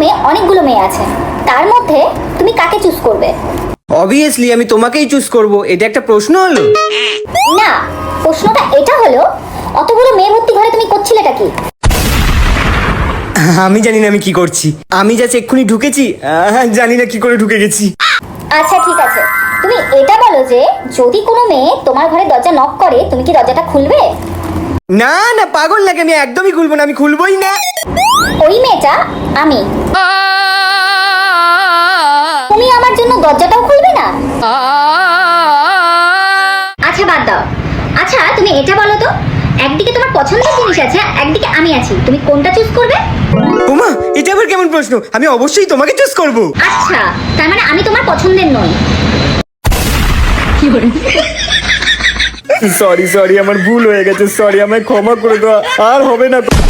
রুমে অনেকগুলো মেয়ে আছে, তার মধ্যে তুমি কাকে চুজ করবে? অবভিয়াসলি আমি তোমাকেই চুজ করব, এটা একটা প্রশ্ন হলো? না, প্রশ্নটা এটা হলো, অতগুলো মেয়ে ভর্তি ঘরে তুমি করছিলেটা কি? আমি জানি না আমি কি করছি, আমি যা এক্ষুনি ঢুকেছি, জানি না কি করে ঢুকে গেছি। আচ্ছা ঠিক আছে, তুমি এটা বলো যে যদি কোনো মেয়ে তোমার ঘরে দরজা নক করে, তুমি কি দরজাটা খুলবে? না না পাগল লাগে, আমি একদমই খুলবো না, আমি খুলবোই না। ওই মেয়েটা আমি। তুমি আমার জন্য দরজাটাও খুলবে না? আচ্ছা বাদ দাও। আচ্ছা তুমি এটা বলো তো, একদিকে তোমার পছন্দের জিনিস আছে, একদিকে আমি আছি, তুমি কোনটা চুজ করবে? ওমা, এটা আবার কেমন প্রশ্ন? আমি অবশ্যই তোমাকে চুজ করব। আচ্ছা, তার মানে আমি তোমার পছন্দের নই। সরি সরি, আমার ভুল হয়ে গেছে, সরি, আমায় ক্ষমা করে দাও, আর হবে না।